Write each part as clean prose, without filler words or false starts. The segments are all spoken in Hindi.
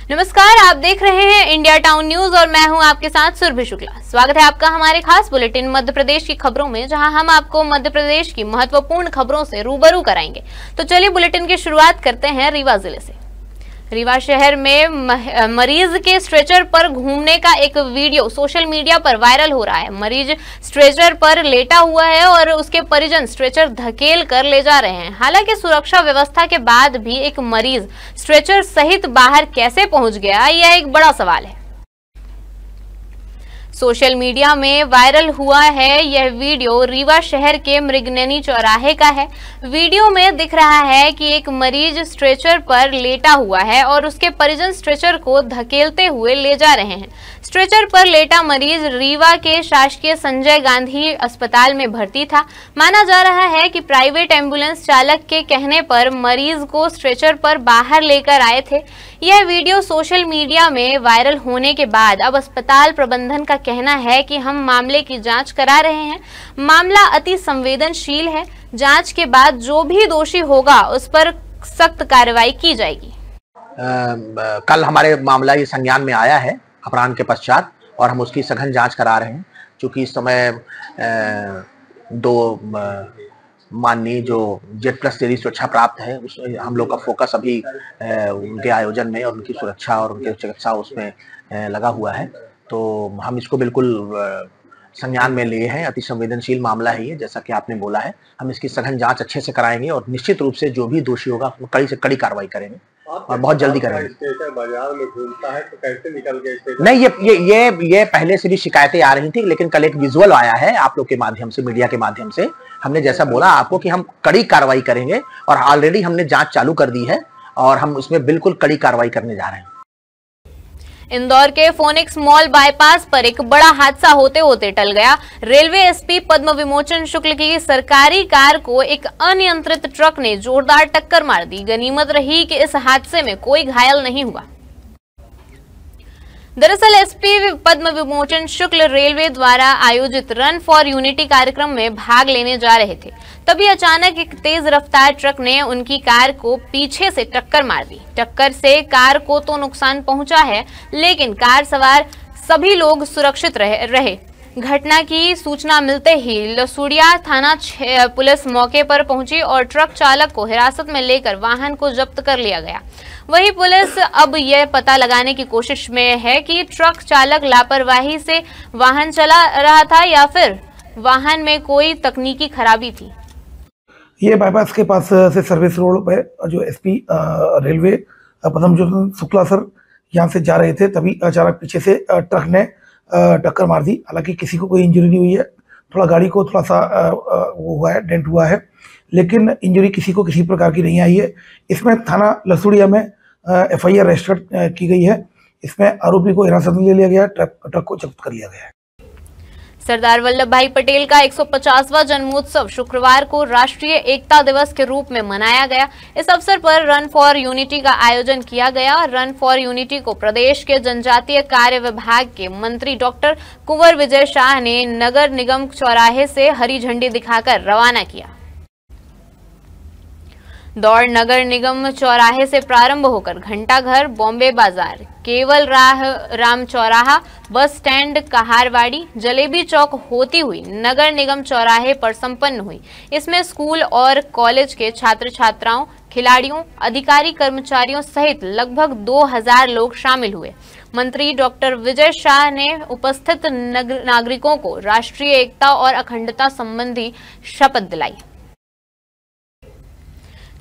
नमस्कार, आप देख रहे हैं इंडिया टाउन न्यूज और मैं हूं आपके साथ सुरभि शुक्ला। स्वागत है आपका हमारे खास बुलेटिन मध्य प्रदेश की खबरों में, जहां हम आपको मध्य प्रदेश की महत्वपूर्ण खबरों से रूबरू कराएंगे। तो चलिए बुलेटिन की शुरुआत करते हैं रीवा जिले से। रीवा शहर में मरीज के स्ट्रेचर पर घूमने का एक वीडियो सोशल मीडिया पर वायरल हो रहा है। मरीज स्ट्रेचर पर लेटा हुआ है और उसके परिजन स्ट्रेचर धकेल कर ले जा रहे हैं। हालांकि सुरक्षा व्यवस्था के बाद भी एक मरीज स्ट्रेचर सहित बाहर कैसे पहुंच गया, यह एक बड़ा सवाल है। सोशल मीडिया में वायरल हुआ है यह वीडियो रीवा शहर के मृगनैनी चौराहे का है। वीडियो में दिख रहा है कि एक मरीज स्ट्रेचर पर लेटा हुआ है और उसके परिजन स्ट्रेचर को धकेलते हुए ले जा रहे हैं। स्ट्रेचर पर लेटा मरीज रीवा के शासकीय संजय गांधी अस्पताल में भर्ती था। माना जा रहा है कि प्राइवेट एम्बुलेंस चालक के कहने पर मरीज को स्ट्रेचर पर बाहर लेकर आए थे। यह वीडियो सोशल मीडिया में वायरल होने के बाद अब अस्पताल प्रबंधन का कहना है कि हम मामले की जांच करा रहे हैं। मामला अति संवेदनशील है। जांच के बाद जो भी दोषी होगा उस पर सख्त कार्रवाई की जाएगी। कल हमारे मामला ये संज्ञान में आया है अपराह्न के पश्चात और हम उसकी सघन जांच करा रहे हैं। क्योंकि इस समय दो माननीय जो जेड+ श्रेणी सुरक्षा प्राप्त है, उस हम लोग का फोकस अभी उनके आयोजन में और उनकी सुरक्षा और उनके चिकित्सा उसमें लगा हुआ है। तो हम इसको बिल्कुल संज्ञान में लिए हैं। अति संवेदनशील मामला है ये, जैसा कि आपने बोला है। हम इसकी सघन जांच अच्छे से कराएंगे और निश्चित रूप से जो भी दोषी होगा वो कड़ी से कड़ी कार्रवाई करेंगे और बहुत जल्दी करेंगे। बाजार में घूमता है तो कैसे निकल गए? नहीं, ये पहले से भी शिकायतें आ रही थी, लेकिन कल एक विजुअल आया है आप लोग के माध्यम से, मीडिया के माध्यम से। हमने जैसा बोला आपको कि हम कड़ी कार्रवाई करेंगे और ऑलरेडी हमने जांच चालू कर दी है और हम उसमें बिल्कुल कड़ी कार्रवाई करने जा रहे हैं। इंदौर के फोनिक्स मॉल बाईपास पर एक बड़ा हादसा होते होते टल गया। रेलवे एसपी पद्म विमोचन शुक्ल की सरकारी कार को एक अनियंत्रित ट्रक ने जोरदार टक्कर मार दी। गनीमत रही कि इस हादसे में कोई घायल नहीं हुआ। दरअसल एसपी पद्म विमोचन शुक्ल रेलवे द्वारा आयोजित रन फॉर यूनिटी कार्यक्रम में भाग लेने जा रहे थे। तभी अचानक एक तेज रफ्तार ट्रक ने उनकी कार को पीछे से टक्कर मार दी। टक्कर से कार को तो नुकसान पहुंचा है, लेकिन कार सवार सभी लोग सुरक्षित रहे। घटना की सूचना मिलते ही लसूड़िया थाना पुलिस मौके पर पहुंची और ट्रक चालक को हिरासत में लेकर वाहन को जब्त कर लिया गया। वहीं पुलिस अब यह पता लगाने की कोशिश में है कि ट्रक चालक लापरवाही से वाहन चला रहा था या फिर वाहन में कोई तकनीकी खराबी थी। ये बाईपास के पास से सर्विस रोड पे जो एसपी रेलवे पद्म शुक्ला सर यहाँ से जा रहे थे, तभी अचानक पीछे से ट्रक ने टक्कर मार दी। हालांकि किसी को कोई इंजरी नहीं हुई है, थोड़ा गाड़ी को थोड़ा सा वो हुआ है, डेंट हुआ है, लेकिन इंजरी किसी को किसी प्रकार की नहीं आई है। इसमें थाना लसूड़िया में FIR रजिस्टर्ड की गई है। इसमें आरोपी को हिरासत में ले लिया गया, ट्रक को जब्त कर लिया गया है। सरदार वल्लभ भाई पटेल का 150वां जन्मोत्सव शुक्रवार को राष्ट्रीय एकता दिवस के रूप में मनाया गया। इस अवसर पर रन फॉर यूनिटी का आयोजन किया गया। रन फॉर यूनिटी को प्रदेश के जनजातीय कार्य विभाग के मंत्री डॉक्टर कुंवर विजय शाह ने नगर निगम चौराहे से हरी झंडी दिखाकर रवाना किया। दौड़ नगर निगम चौराहे से प्रारंभ होकर घंटाघर, बॉम्बे बाजार, केवल राम चौराहा, बस स्टैंड, कहारवाड़ी, जलेबी चौक होती हुई नगर निगम चौराहे पर संपन्न हुई। इसमें स्कूल और कॉलेज के छात्र छात्राओं, खिलाड़ियों, अधिकारी कर्मचारियों सहित लगभग 2000 लोग शामिल हुए। मंत्री डॉक्टर विजय शाह ने उपस्थित नागरिकों को राष्ट्रीय एकता और अखंडता संबंधी शपथ दिलाई।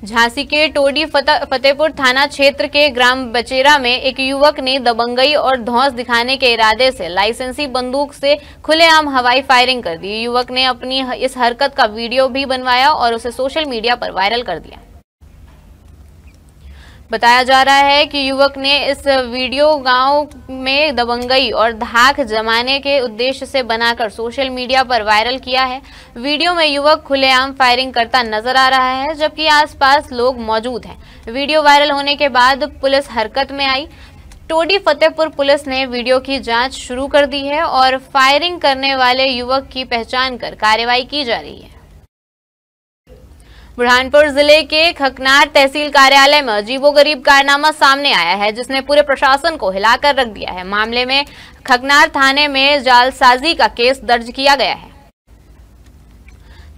झांसी के टोडी फतेहपुर थाना क्षेत्र के ग्राम बचेरा में एक युवक ने दबंगई और धौंस दिखाने के इरादे से लाइसेंसी बंदूक से खुलेआम हवाई फायरिंग कर दी। युवक ने अपनी इस हरकत का वीडियो भी बनवाया और उसे सोशल मीडिया पर वायरल कर दिया। बताया जा रहा है कि युवक ने इस वीडियो गांव में दबंगई और धाक जमाने के उद्देश्य से बनाकर सोशल मीडिया पर वायरल किया है। वीडियो में युवक खुलेआम फायरिंग करता नजर आ रहा है, जबकि आसपास लोग मौजूद हैं। वीडियो वायरल होने के बाद पुलिस हरकत में आई। टोडी फतेहपुर पुलिस ने वीडियो की जांच शुरू कर दी है और फायरिंग करने वाले युवक की पहचान कर कार्रवाई की जा रही है। बुरहानपुर जिले के खकनार तहसील कार्यालय में अजीबोगरीब कारनामा सामने आया है, जिसने पूरे प्रशासन को हिलाकर रख दिया है। मामले में खकनार थाने में जालसाजी का केस दर्ज किया गया है।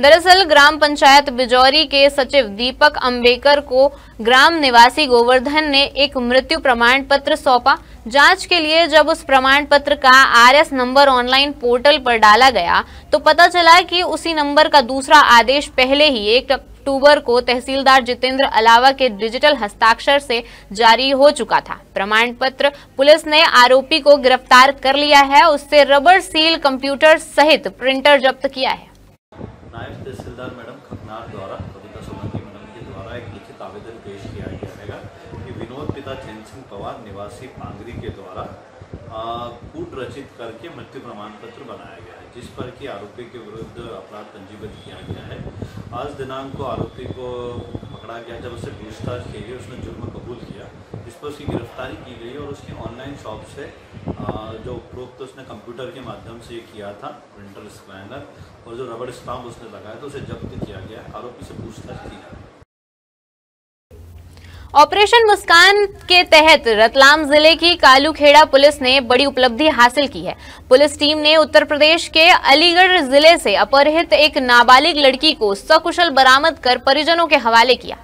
दरअसल ग्राम पंचायत बिजौरी के सचिव दीपक अंबेकर को ग्राम निवासी गोवर्धन ने एक मृत्यु प्रमाण पत्र सौंपा। जांच के लिए जब उस प्रमाण पत्र का RS नंबर ऑनलाइन पोर्टल पर डाला गया तो पता चला कि उसी नंबर का दूसरा आदेश पहले ही 1 अक्टूबर को तहसीलदार जितेंद्र अलावा के डिजिटल हस्ताक्षर से जारी हो चुका था। प्रमाण पत्र पुलिस ने आरोपी को गिरफ्तार कर लिया है। उससे रबर सील कंप्यूटर सहित प्रिंटर जब्त किया है। नायब तहसीलदार मैडम खकनार द्वारा कविता सोलंकी मैडम के द्वारा एक लिखित आवेदन पेश किया गया है कि विनोद पिता चैन सिंह पवार निवासी पांगरी के द्वारा कूट रचित करके मृत्यु प्रमाण पत्र बनाया गया है, जिस पर कि आरोपी के विरुद्ध अपराध पंजीबद्ध किया गया है। आज दिनांक को आरोपी को पकड़ा गया। जब उससे पूछताछ की गई उसने जुर्म कबूल किया, जिस पर उसकी गिरफ्तारी की गई और उसकी ऑनलाइन शॉप से जो उपरोक्त उसने कंप्यूटर के माध्यम से किया था, प्रिंटर स्कैनर और जो रबड़ स्टाम्प उसने लगाया था, उसे जब्त किया गया है। आरोपी से पूछताछ की जा रही है। ऑपरेशन मुस्कान के तहत रतलाम जिले की कालूखेड़ा पुलिस ने बड़ी उपलब्धि हासिल की है। पुलिस टीम ने उत्तर प्रदेश के अलीगढ़ जिले से अपहृत एक नाबालिग लड़की को सकुशल बरामद कर परिजनों के हवाले किया।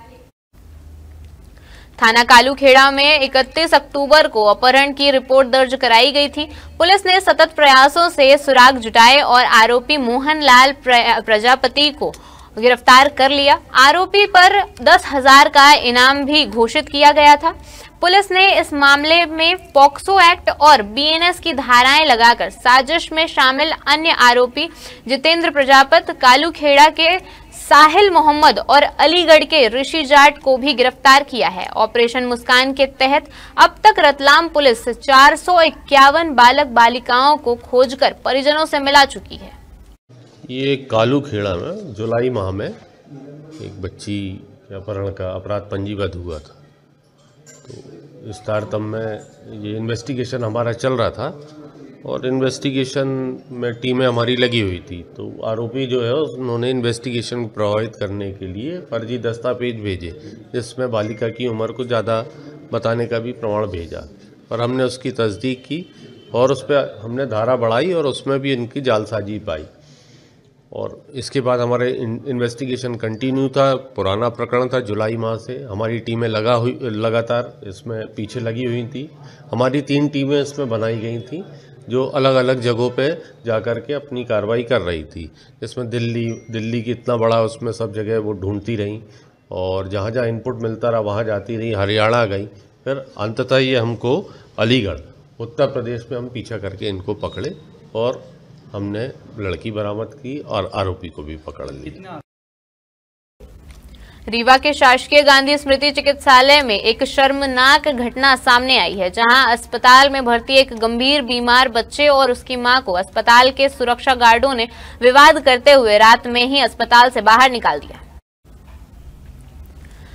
थाना कालूखेड़ा में 31 अक्टूबर को अपहरण की रिपोर्ट दर्ज कराई गई थी। पुलिस ने सतत प्रयासों से सुराग जुटाए और आरोपी मोहनलाल प्रजापति को गिरफ्तार कर लिया। आरोपी पर 10,000 का इनाम भी घोषित किया गया था। पुलिस ने इस मामले में पॉक्सो एक्ट और BNS की धाराएं लगाकर साजिश में शामिल अन्य आरोपी जितेंद्र प्रजापति, कालूखेड़ा के साहिल मोहम्मद और अलीगढ़ के ऋषि जाट को भी गिरफ्तार किया है। ऑपरेशन मुस्कान के तहत अब तक रतलाम पुलिस 451 बालक बालिकाओं को खोजकर परिजनों से मिला चुकी है। ये कालूखेड़ा में जुलाई माह में एक बच्ची के अपहरण का अपराध पंजीबद्ध हुआ था। तो इस तारतम्य में ये इन्वेस्टिगेशन हमारा चल रहा था और इन्वेस्टिगेशन में टीमें हमारी लगी हुई थी। तो आरोपी जो है उन्होंने इन्वेस्टिगेशन को प्रभावित करने के लिए फर्जी दस्तावेज भेजे, जिसमें बालिका की उम्र को ज़्यादा बताने का भी प्रमाण भेजा और हमने उसकी तस्दीक की और उस पर हमने धारा बढ़ाई और उसमें भी इनकी जालसाजी पाई। और इसके बाद हमारे इन्वेस्टिगेशन कंटिन्यू था। पुराना प्रकरण था, जुलाई माह से हमारी टीमें लगातार इसमें पीछे लगी हुई थी। हमारी 3 टीमें इसमें बनाई गई थी जो अलग अलग जगहों पे जाकर के अपनी कार्रवाई कर रही थी। इसमें दिल्ली कितना बड़ा उसमें सब जगह वो ढूंढती रहीं और जहाँ जहाँ इनपुट मिलता रहा वहाँ जाती रही, हरियाणा गई, फिर अंततः ये हमको अलीगढ़ उत्तर प्रदेश में हम पीछा करके इनको पकड़े और हमने लड़की बरामद की और आरोपी को भी पकड़ लिया। रीवा के शासकीय गांधी स्मृति चिकित्सालय में एक शर्मनाक घटना सामने आई है, जहां अस्पताल में भर्ती एक गंभीर बीमार बच्चे और उसकी मां को अस्पताल के सुरक्षा गार्डों ने विवाद करते हुए रात में ही अस्पताल से बाहर निकाल दिया।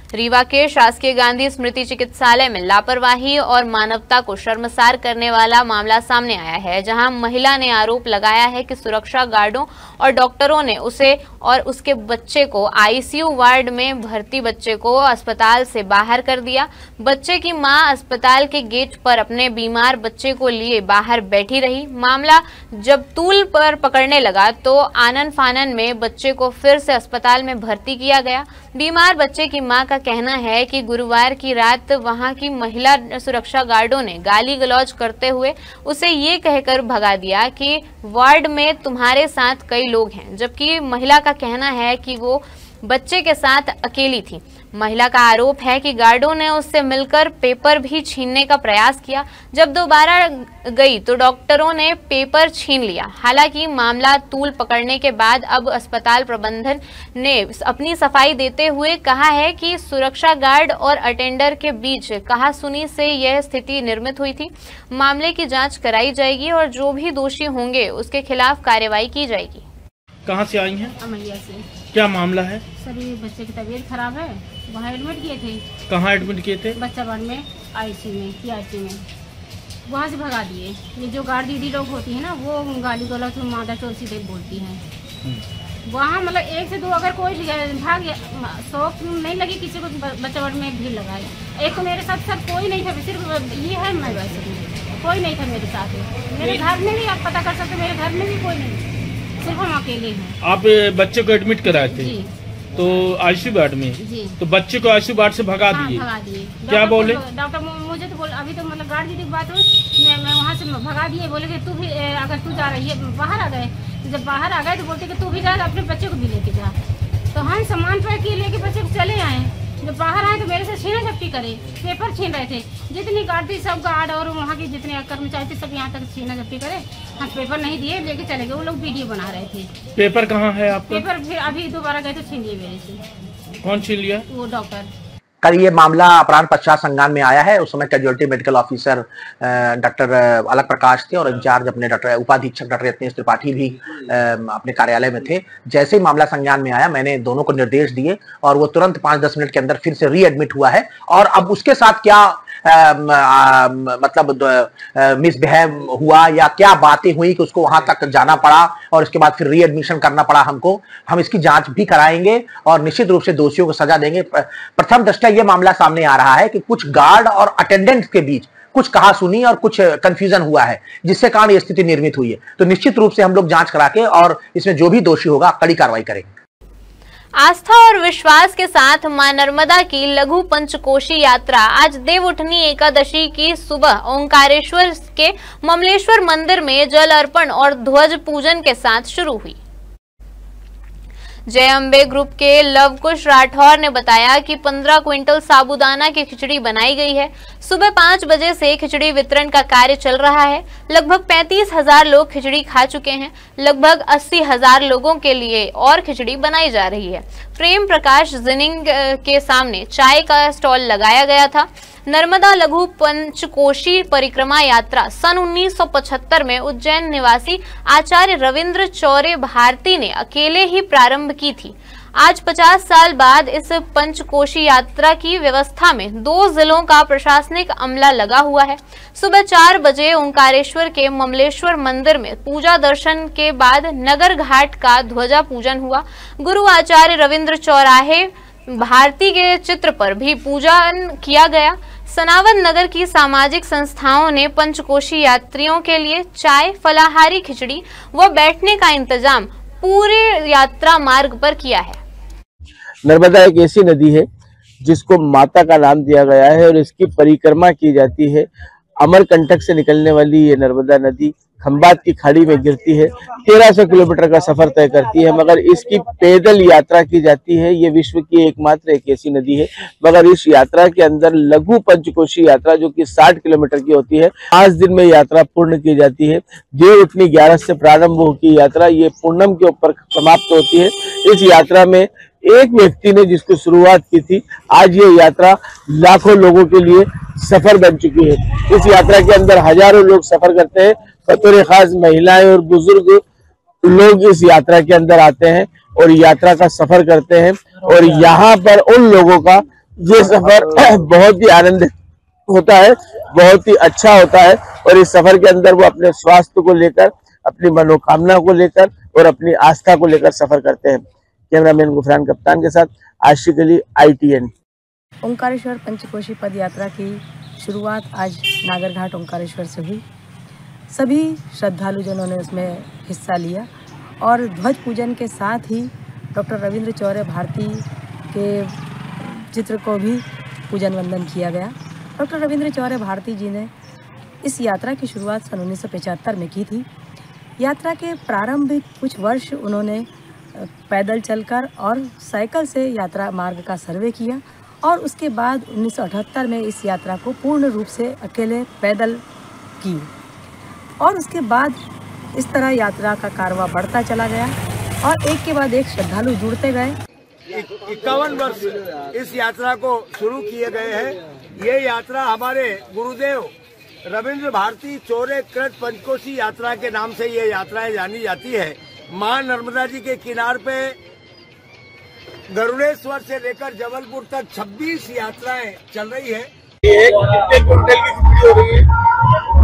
रीवा के शासकीय गांधी स्मृति चिकित्सालय में लापरवाही और मानवता को शर्मसार करने वाला मामला सामने आया है, जहां महिला ने आरोप लगाया है कि सुरक्षा गार्डों और डॉक्टरों ने उसे और उसके बच्चे को ICU वार्ड में भर्ती बच्चे को अस्पताल से बाहर कर दिया। बच्चे की मां अस्पताल के गेट पर अपने बीमार बच्चे को लिए बाहर बैठी रही। मामला जब तूल पर पकड़ने लगा तो आनन फानन में बच्चे को फिर से अस्पताल में भर्ती किया गया। बीमार बच्चे की मां का कहना है कि गुरुवार की रात वहां की महिला सुरक्षा गार्डों ने गाली गलौज करते हुए उसे ये कहकर भगा दिया कि वार्ड में तुम्हारे साथ कई लोग हैं, जबकि महिला का कहना है कि वो बच्चे के साथ अकेली थी। महिला का आरोप है कि गार्डों ने उससे मिलकर पेपर भी छीनने का प्रयास किया। जब दोबारा गई तो डॉक्टरों ने पेपर छीन लिया। हालांकि मामला तूल पकड़ने के बाद अब अस्पताल प्रबंधन ने अपनी सफाई देते हुए कहा है कि सुरक्षा गार्ड और अटेंडर के बीच कहासुनी से यह स्थिति निर्मित हुई थी। मामले की जांच कराई जाएगी और जो भी दोषी होंगे उसके खिलाफ कार्रवाई की जाएगी। कहाँ से आई हैं? अमैया से। क्या मामला है? सर ये बच्चे की तबीयत खराब है, वहाँ एडमिट किए थे। कहाँ एडमिट किए थे? बच्चा वार्ड में, ICU में, PRC में। वहाँ से भगा दिए। ये जो गार्ड दीदी लोग होती है ना, वो गाली गलौज मादा चोर सीधे बोलती हैं। वहाँ मतलब 1 से 2 अगर कोई भाग शौक नहीं लगी किसी को बच्चा में भीड़ लगाए। एक तो मेरे साथ कोई नहीं था, सिर्फ ये है मैं वैसे कोई नहीं था मेरे साथ। मेरे घर में भी आप पता कर सकते, मेरे घर में भी कोई नहीं, सिर्फ हम अकेले हैं। आप बच्चे को एडमिट कराए थे तो आईसीयू वार्ड में जी। तो बच्चे को आईसीयू वार्ड से भगा दिए? भगा दिए। क्या बोले डॉक्टर? मुझे तो बोल अभी तो मतलब गार्ड दीदी की बात हुई, मैं वहाँ से भगा दिए। बोले कि तू भी अगर तू जा रही है, बाहर आ गए। जब बाहर आ गए तो बोलते कि तू भी जा, अपने बच्चे को भी लेके जा। तो हम सामान पैक किए लेके बच्चे को चले आए। जब बाहर आए तो मेरे से छीना झपटी करे, पेपर छीन रहे थे। जितनी गार्ड थी सब गार्ड और वहाँ के जितने कर्मचारी थे सब यहाँ तक छीना झपटी करे। हम पेपर नहीं दिए, लेके चले गए। वो लोग वीडियो बना रहे थे। पेपर कहाँ है आपका? पेपर फिर अभी दोबारा गए तो छीन लिए मेरे से। कौन छीन लिया? वो डॉक्टर। कल ये मामला अपराध पश्चात संज्ञान में आया है। उस समय कैजुअलिटी मेडिकल ऑफिसर डॉक्टर अलग प्रकाश थे और इंचार्ज अपने डॉक्टर उपाधीक्षक डॉक्टर यत्नेश त्रिपाठी भी अपने कार्यालय में थे। जैसे ही मामला संज्ञान में आया, मैंने दोनों को निर्देश दिए और वो तुरंत 5-10 मिनट के अंदर फिर से रीएडमिट हुआ है। और अब उसके साथ क्या मतलब मिसबिहेव हुआ या क्या बातें हुई कि उसको वहां तक जाना पड़ा और इसके बाद फिर रीएडमिशन करना पड़ा हमको, हम इसकी जांच भी कराएंगे और निश्चित रूप से दोषियों को सजा देंगे। प्रथम दृष्टया ये मामला सामने आ रहा है कि कुछ गार्ड और अटेंडेंट्स के बीच कुछ कहासुनी और कुछ कंफ्यूजन हुआ है, जिससे कारण ये स्थिति निर्मित हुई है। तो निश्चित रूप से हम लोग जांच करा के और इसमें जो भी दोषी होगा कड़ी कार्रवाई करेंगे। आस्था और विश्वास के साथ मां नर्मदा की लघु पंचकोशी यात्रा आज देवउठनी एकादशी की सुबह ओंकारेश्वर के ममलेश्वर मंदिर में जल अर्पण और ध्वज पूजन के साथ शुरू हुई। जय अम्बे ग्रुप के लवकुश राठौर ने बताया कि 15 क्विंटल साबूदाना की खिचड़ी बनाई गई है। सुबह 5 बजे से खिचड़ी वितरण का कार्य चल रहा है। लगभग 35,000 लोग खिचड़ी खा चुके हैं। लगभग 80,000 लोगों के लिए और खिचड़ी बनाई जा रही है। प्रेम प्रकाश जिनिंग के सामने चाय का स्टॉल लगाया गया था। नर्मदा लघु पंचकोशी परिक्रमा यात्रा सन 1975 में उज्जैन निवासी आचार्य रविंद्र चौरे भारती ने अकेले ही प्रारंभ की थी। आज 50 साल बाद इस पंचकोशी यात्रा की व्यवस्था में 2 जिलों का प्रशासनिक अमला लगा हुआ है। सुबह 4 बजे ओंकारेश्वर के ममलेश्वर मंदिर में पूजा दर्शन के बाद नगर घाट का ध्वजा पूजन हुआ। गुरु आचार्य रविंद्र चौराहे भारती के चित्र पर भी पूजन किया गया। सनावन नगर की सामाजिक संस्थाओं ने पंचकोशी यात्रियों के लिए चाय, फलाहारी, खिचड़ी व बैठने का इंतजाम पूरे यात्रा मार्ग पर किया है। नर्मदा एक ऐसी नदी है जिसको माता का नाम दिया गया है और इसकी परिक्रमा की जाती है। अमरकंटक से निकलने वाली ये नर्मदा नदी खंबात की खाड़ी में गिरती है। 1300 किलोमीटर का सफर तय करती है, मगर इसकी पैदल यात्रा की जाती है। ये विश्व की एकमात्र एक ऐसी नदी है। मगर इस यात्रा के अंदर लघु पंचकोशी यात्रा जो कि 60 किलोमीटर की होती है, 5 दिन में यात्रा पूर्ण की जाती है। देवउठनी 11 से प्रारंभ होगी यात्रा, ये पूर्णम के ऊपर समाप्त होती है। इस यात्रा में एक व्यक्ति ने जिसको शुरुआत की थी, आज ये यात्रा लाखों लोगों के लिए सफर बन चुकी है। इस यात्रा के अंदर हजारों लोग सफर करते हैं। बतौर खास महिलाएं और बुजुर्ग लोग इस यात्रा के अंदर आते हैं और यात्रा का सफर करते हैं। और यहाँ पर उन लोगों का ये सफर बहुत ही आनंदित होता है, बहुत ही अच्छा होता है। और इस सफर के अंदर वो अपने स्वास्थ्य को लेकर, अपनी मनोकामना को लेकर और अपनी आस्था को लेकर सफर करते हैं। कैमरामैन गुफरान कप्तान के साथ आशिक अली, ITN। ओंकारेश्वर पंचकोशी पद यात्रा की शुरुआत आज नागरघाट ओंकारेश्वर से हुई। सभी श्रद्धालुजनों ने उसमें हिस्सा लिया और ध्वज पूजन के साथ ही डॉक्टर रविंद्र चौरे भारती के चित्र को भी पूजन वंदन किया गया। डॉक्टर रविंद्र चौरे भारती जी ने इस यात्रा की शुरुआत सन 1975 में की थी। यात्रा के प्रारंभिक कुछ वर्ष उन्होंने पैदल चलकर और साइकिल से यात्रा मार्ग का सर्वे किया और उसके बाद 1978 में इस यात्रा को पूर्ण रूप से अकेले पैदल की और उसके बाद इस तरह यात्रा का कारवा बढ़ता चला गया और एक के बाद एक श्रद्धालु जुड़ते गए। 51 वर्ष इस यात्रा को शुरू किए गए हैं। ये यात्रा हमारे गुरुदेव रविंद्र भारती चौरे कृत पंचकोशी यात्रा के नाम से ये यात्राएं जानी जाती है। मां नर्मदा जी के किनार पे गरुड़ेश्वर से लेकर जबलपुर तक 26 यात्राएं चल रही है। ये कितने कुंटल की खिचड़ी हो रही है?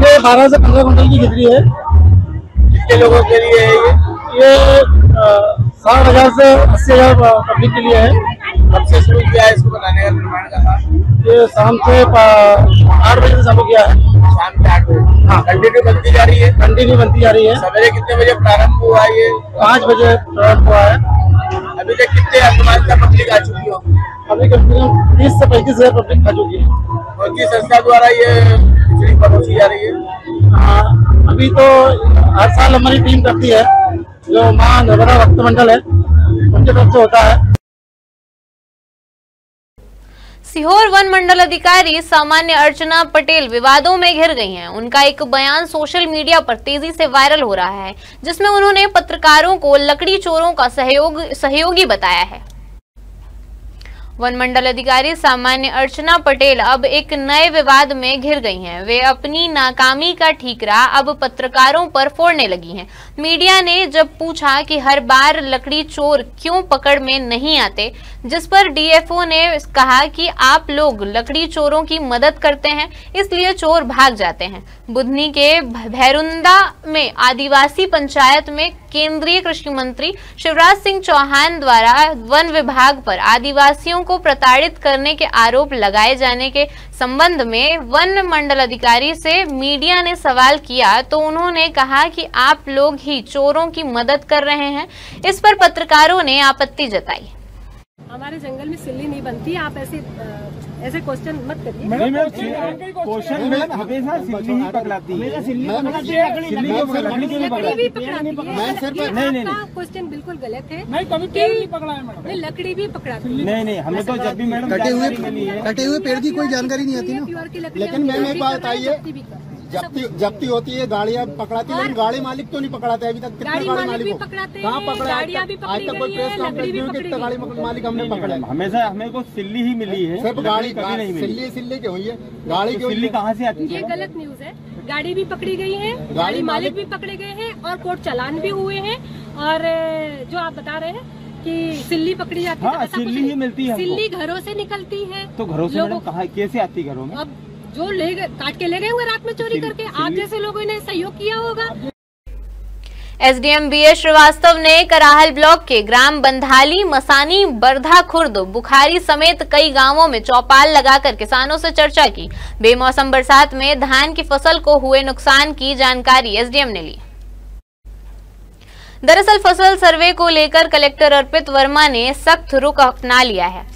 ये 12 से 15 कुंटल की खिचड़ी है। कितने लोगों के लिए है ये? 60,000 से 80,000 पब्लिक के लिए है। कब से शुरू किया है इसको बनाने का, निर्माण का? ये शाम से 8 बजे से चालू किया है। शाम के 8 बजे। हाँ, कंटिन्यू बनती जा रही है। कंटिन्यू बनती जा रही है। सवेरे कितने बजे प्रारंभ हुआ ये? 5 बजे प्रारंभ हुआ है। अभी तक कितने अनुमान का पब्लिक आ चुकी हो? अभी कम से कम 30 से 35,000 पब्लिक आ चुकी है। कौन सी संस्था द्वारा ये खिचड़ी परोसी जा रही है? अभी तो हर साल हमारी टीम करती है, जो मां नर्मदा भक्त मंडल है उनके तरफ से होता है। सीहोर वन मंडल अधिकारी सामान्य अर्चना पटेल विवादों में घिर गई हैं। उनका एक बयान सोशल मीडिया पर तेजी से वायरल हो रहा है, जिसमें उन्होंने पत्रकारों को लकड़ी चोरों का सहयोगी बताया है। वन मंडल अधिकारी सामान्य अर्चना पटेल अब एक नए विवाद में घिर गई हैं। वे अपनी नाकामी का ठीकरा अब पत्रकारों पर फोड़ने लगी हैं। मीडिया ने जब पूछा कि हर बार लकड़ी चोर क्यों पकड़ में नहीं आते, जिस पर डीएफओ ने कहा कि आप लोग लकड़ी चोरों की मदद करते हैं, इसलिए चोर भाग जाते हैं। बुधनी के भैरुंदा में आदिवासी पंचायत में केंद्रीय कृषि मंत्री शिवराज सिंह चौहान द्वारा वन विभाग पर आदिवासियों को प्रताड़ित करने के आरोप लगाए जाने के संबंध में वन मंडल अधिकारी से मीडिया ने सवाल किया तो उन्होंने कहा कि आप लोग ही चोरों की मदद कर रहे हैं। इस पर पत्रकारों ने आपत्ति जताई। हमारे जंगल में सिल्ली नहीं बनती, आप ऐसे क्वेश्चन मत करिए। क्वेश्चन हमेशा सिल्ली ही पकड़ाती है। नहीं, क्वेश्चन बिल्कुल गलत है। नहीं, कभी पेड़ नहीं पकड़ा है मैडम। लकड़ी भी पकड़ाती है। नहीं, हमें तो जब भी मैडम कटे हुए पेड़ की कोई जानकारी नहीं आती ना। लेकिन मैम एक बात आइए, जब्ती होती है, गाड़ियाँ पकड़ाती है, लेकिन गाड़ी मालिक तो नहीं पकड़ाते अभी तक। कितने गाड़ी मालिक कहाँ पकड़ा? आज तक कोई प्रेस कॉन्फ्रेंस नहीं हुई, कितने गाड़ी मालिक हमने पकड़ा? हमेशा हमें को सिल्ली ही मिली है। सिर्फ गाड़ी सिल्ली क्यों हुई है? गाड़ी की सिल्ली कहाँ से आती है? ये गलत न्यूज है। गाड़ी भी पकड़ी गई है, गाड़ी मालिक भी पकड़े गए हैं और कोर्ट चालान भी हुए हैं। और जो आप बता रहे हैं कि सिल्ली पकड़ी जाती है, सिल्ली ही मिलती है। सिल्ली घरों से निकलती है। तो घरों से कहाँ कैसे आती घरों में? अब जो ले काट के ले गए होंगे रात में चोरी करके, आप जैसे लोगों ने सहयोग किया होगा। एसडीएम बीएस श्रीवास्तव ने कराहल ब्लॉक के ग्राम बंधाली, मसानी, बरधा खुर्द, बुखारी समेत कई गांवों में चौपाल लगाकर किसानों से चर्चा की। बेमौसम बरसात में धान की फसल को हुए नुकसान की जानकारी एसडीएम ने ली। दरअसल फसल सर्वे को लेकर कलेक्टर अर्पित वर्मा ने सख्त रुख अपना लिया है।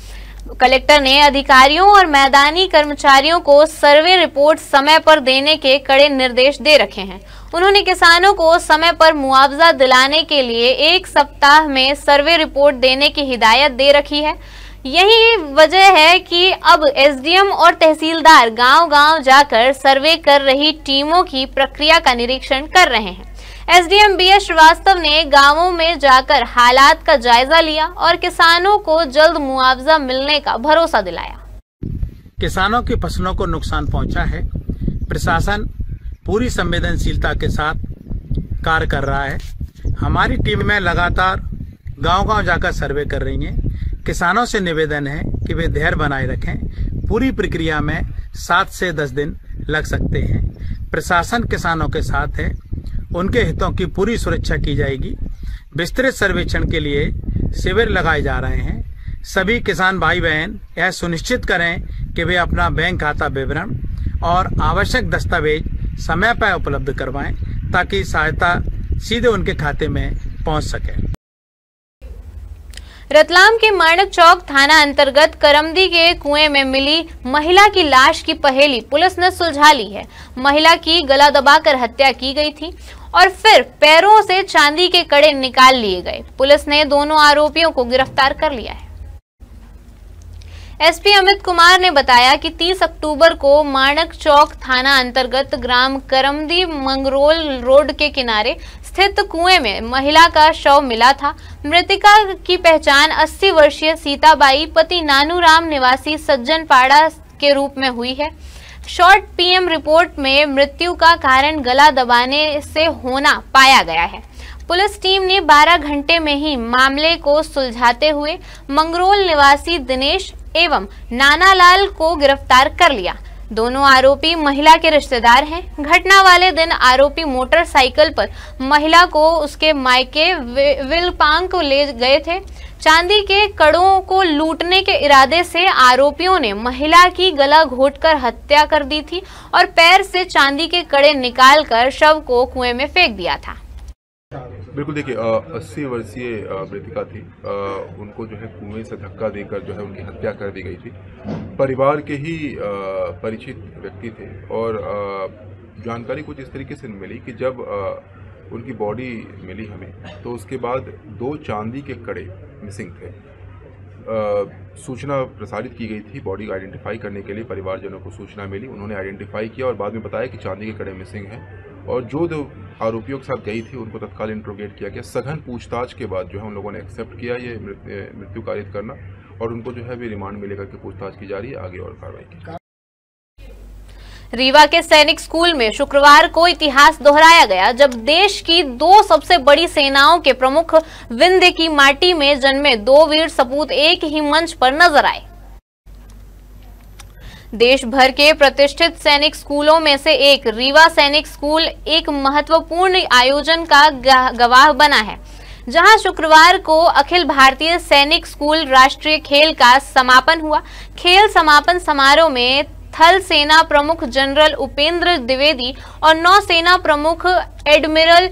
कलेक्टर ने अधिकारियों और मैदानी कर्मचारियों को सर्वे रिपोर्ट समय पर देने के कड़े निर्देश दे रखे हैं। उन्होंने किसानों को समय पर मुआवजा दिलाने के लिए 1 सप्ताह में सर्वे रिपोर्ट देने की हिदायत दे रखी है। यही वजह है कि अब एसडीएम और तहसीलदार गांव-गांव जाकर सर्वे कर रही टीमों की प्रक्रिया का निरीक्षण कर रहे हैं। एसडीएम बीएस श्रीवास्तव ने गांवों में जाकर हालात का जायजा लिया और किसानों को जल्द मुआवजा मिलने का भरोसा दिलाया। किसानों की फसलों को नुकसान पहुंचा है। प्रशासन पूरी संवेदनशीलता के साथ कार्य कर रहा है। हमारी टीम में लगातार गांव-गांव जाकर सर्वे कर रही है। किसानों से निवेदन है कि वे धैर्य बनाए रखें। पूरी प्रक्रिया में 7 से 10 दिन लग सकते हैं। प्रशासन किसानों के साथ है, उनके हितों की पूरी सुरक्षा की जाएगी। विस्तृत सर्वेक्षण के लिए शिविर लगाए जा रहे हैं। सभी किसान भाई बहन यह सुनिश्चित करें कि वे अपना बैंक खाता विवरण और आवश्यक दस्तावेज समय पर उपलब्ध करवाएं ताकि सहायता सीधे उनके खाते में पहुंच सके। रतलाम के माणक चौक थाना अंतर्गत करमदी के कुएं में मिली महिला की लाश की पहेली पुलिस ने सुलझा ली है। महिला की गला दबाकर हत्या की गई थी और फिर पैरों से चांदी के कड़े निकाल लिए गए। पुलिस ने दोनों आरोपियों को गिरफ्तार कर लिया है। एसपी अमित कुमार ने बताया कि 30 अक्टूबर को माणक चौक थाना अंतर्गत ग्राम करमदी मंगरोल रोड के किनारे स्थित कुएं में महिला का शव मिला था। मृतका की पहचान 80 वर्षीय सीताबाई पति नानूराम निवासी सज्जनपाड़ा के रूप में हुई है। शॉर्ट पीएम रिपोर्ट में मृत्यु का कारण गला दबाने से होना पाया गया है। पुलिस टीम ने 12 घंटे में ही मामले को सुलझाते हुए मंगरोल निवासी दिनेश एवं नानालाल को गिरफ्तार कर लिया। दोनों आरोपी महिला के रिश्तेदार हैं। घटना वाले दिन आरोपी मोटरसाइकिल पर महिला को उसके मायके विलपांग को ले गए थे। चांदी के कड़ों को लूटने के इरादे से आरोपियों ने महिला की गला घोंटकर हत्या कर दी थी और पैर से चांदी के कड़े निकालकर शव को कुएं में फेंक दिया था। बिल्कुल, देखिए 80 वर्षीय मृतका थी। उनको जो है कुएं से धक्का देकर जो है उनकी हत्या कर दी गई थी। परिवार के ही परिचित व्यक्ति थे और जानकारी कुछ इस तरीके से मिली कि जब उनकी बॉडी मिली हमें तो उसके बाद 2 चांदी के कड़े मिसिंग थे। सूचना प्रसारित की गई थी बॉडी आइडेंटिफाई करने के लिए। परिवारजनों को सूचना मिली, उन्होंने आइडेंटिफाई किया और बाद में बताया कि चांदी के कड़े मिसिंग हैं। और जो 2 आरोपियों के साथ गई थी उनको तत्काल इंट्रोगेट किया गया। सघन पूछताछ के बाद जो है उन लोगों ने एक्सेप्ट किया ये मृत्यु कारित करना और उनको जो है भी रिमांड में लेकर के पूछताछ की जा रही है, आगे और कार्रवाई की। रीवा के सैनिक स्कूल में शुक्रवार को इतिहास दोहराया गया जब देश की 2 सबसे बड़ी सेनाओं के प्रमुख विंध्य की माटी में जन्मे 2 वीर सपूत एक ही मंच पर नजर आए। देश भर के प्रतिष्ठित सैनिक स्कूलों में से एक रीवा सैनिक स्कूल एक महत्वपूर्ण आयोजन का गवाह बना है, जहां शुक्रवार को अखिल भारतीय सैनिक स्कूल राष्ट्रीय खेल का समापन हुआ। खेल समापन समारोह में थल सेना प्रमुख जनरल उपेंद्र द्विवेदी और नौसेना प्रमुख एडमिरल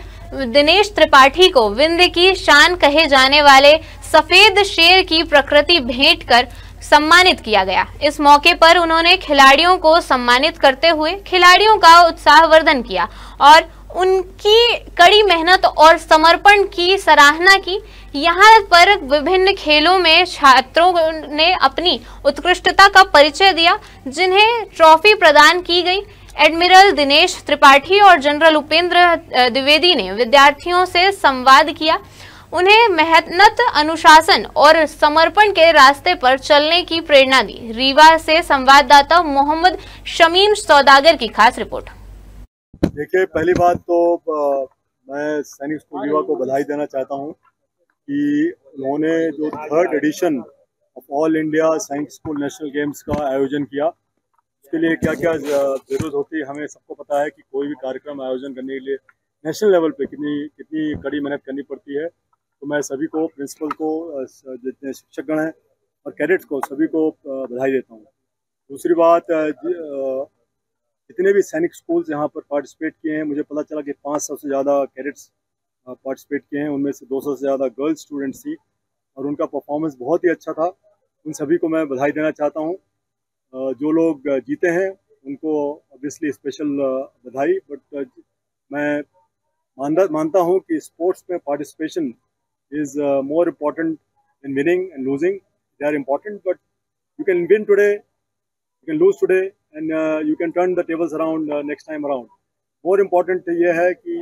दिनेश त्रिपाठी को विंध्य की शान कहे जाने वाले सफेद शेर की प्रकृति भेंट कर सम्मानित किया गया। इस मौके पर उन्होंने खिलाड़ियों को सम्मानित करते हुए खिलाड़ियों का उत्साहवर्धन किया और उनकी कड़ी मेहनत और समर्पण की सराहना की। यहाँ पर विभिन्न खेलों में छात्रों ने अपनी उत्कृष्टता का परिचय दिया, जिन्हें ट्रॉफी प्रदान की गई। एडमिरल दिनेश त्रिपाठी और जनरल उपेंद्र द्विवेदी ने विद्यार्थियों से संवाद किया, उन्हें मेहनत, अनुशासन और समर्पण के रास्ते पर चलने की प्रेरणा दी। रीवा से संवाददाता मोहम्मद शमीम सौदागर की खास रिपोर्ट। देखिए, पहली बात तो मैं सैनिक स्कूल रीवा को बधाई देना चाहता हूं कि उन्होंने जो 3rd edition of all India Sainik school national games का आयोजन किया। उसके लिए क्या क्या जरूरत होती है हमें सबको पता है कि कोई भी कार्यक्रम आयोजन करने के लिए नेशनल लेवल पे कितनी कड़ी मेहनत करनी पड़ती है। तो मैं सभी को, प्रिंसिपल को, जितने शिक्षकगण हैं और कैडेट्स को, सभी को बधाई देता हूँ। दूसरी बात, जितने भी सैनिक स्कूल्स यहाँ पर पार्टिसिपेट किए हैं, मुझे पता चला कि 500 से ज़्यादा कैडेट्स पार्टिसिपेट किए हैं। उनमें से 200 से ज़्यादा गर्ल्स स्टूडेंट्स थी और उनका परफॉर्मेंस बहुत ही अच्छा था। उन सभी को मैं बधाई देना चाहता हूँ। जो लोग जीते हैं उनको ऑब्वियसली स्पेशल बधाई, बट मैं मानता हूँ कि स्पोर्ट्स में participation is more important than winning and losing. They are important, but you can win today, you can lose today, and you can turn the tables around next time around. More important ये है कि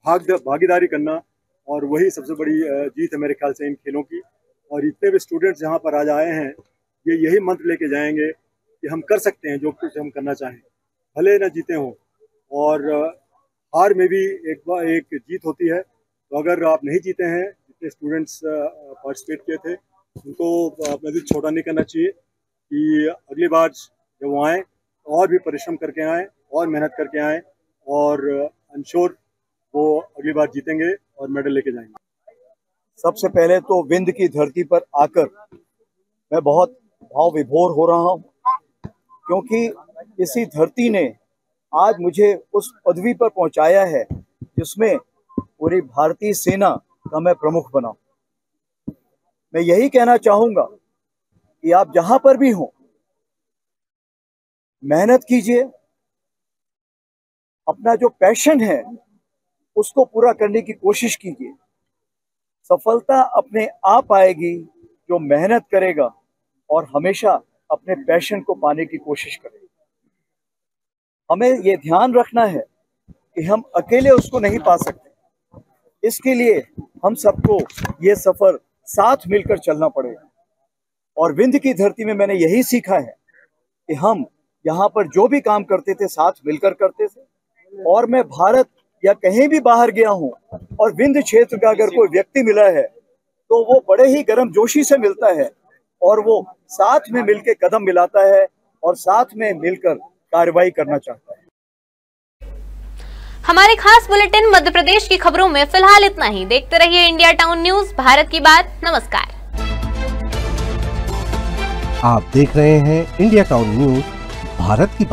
भागीदारी करना, और वही सबसे बड़ी जीत है मेरे ख्याल से इन खेलों की। और इतने भी स्टूडेंट्स यहाँ पर आज आए हैं, ये यही मंत्र लेके जाएंगे कि हम कर सकते हैं जो कुछ हम करना चाहें, भले न जीते हों। और हार में भी एक जीत होती है। तो अगर आप नहीं जीते हैं, जितने स्टूडेंट्स पार्टिसिपेट किए थे, उनको अपना दिल छोटा नहीं करना चाहिए कि अगली बार जब वो आएँ और भी परिश्रम करके आएँ और मेहनत करके आएँ, और आई एम श्योर वो अगली बार जीतेंगे और मेडल लेके जाएंगे। सबसे पहले तो विंध्य की धरती पर आकर मैं बहुत भाव विभोर हो रहा हूँ, क्योंकि इसी धरती ने आज मुझे उस पदवी पर पहुँचाया है जिसमें पूरी भारतीय सेना का मैं प्रमुख बना। मैं यही कहना चाहूंगा कि आप जहां पर भी हों, मेहनत कीजिए, अपना जो पैशन है उसको पूरा करने की कोशिश कीजिए। सफलता अपने आप आएगी जो मेहनत करेगा और हमेशा अपने पैशन को पाने की कोशिश करेगा। हमें ये ध्यान रखना है कि हम अकेले उसको नहीं पा सकते। इसके लिए हम सबको ये सफर साथ मिलकर चलना पड़ेगा। और विंध्य की धरती में मैंने यही सीखा है कि हम यहाँ पर जो भी काम करते थे साथ मिलकर करते थे। और मैं भारत या कहीं भी बाहर गया हूँ और विंध्य क्षेत्र का अगर कोई व्यक्ति मिला है तो वो बड़े ही गर्मजोशी से मिलता है और वो साथ में मिलकर कदम मिलाता है और साथ में मिलकर कार्रवाई करना चाहता है। हमारे खास बुलेटिन मध्य प्रदेश की खबरों में फिलहाल इतना ही। देखते रहिए इंडिया टाउन न्यूज, भारत की बात। नमस्कार। आप देख रहे हैं इंडिया टाउन न्यूज, भारत की बात।